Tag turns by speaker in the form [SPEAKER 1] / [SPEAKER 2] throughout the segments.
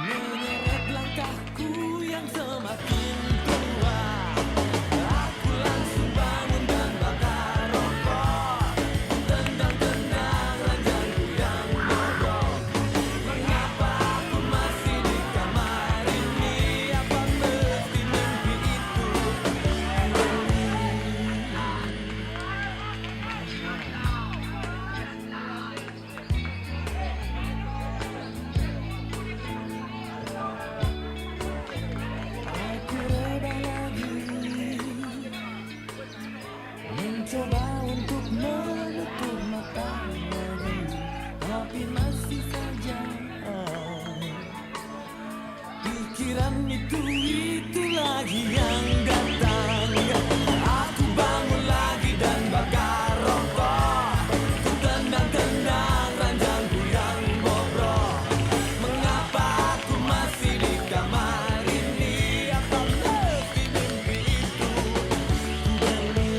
[SPEAKER 1] Menyeret langkahku yang semakin tua, aku langsung bangun dan bakar rokok. Tendang-tendang ranjangku yang bodoh. Mengapa aku masih di kamar ini? Apa mesti mimpi itu mencoba untuk menutup mata lagi, tapi masih saja pikiran itu lagi yang datang. Aku bangun lagi dan bakar rokok. Ku tendang-tendang ranjangku yang bobrok. Mengapa aku masih di kamar ini? Apa mesti mimpi itu kembali?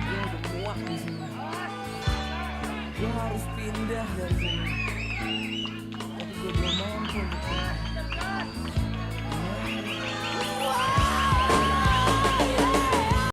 [SPEAKER 1] Gue udah muak di sini. Gue harus pindah dari sini. Tapi gue belum mampu gitu.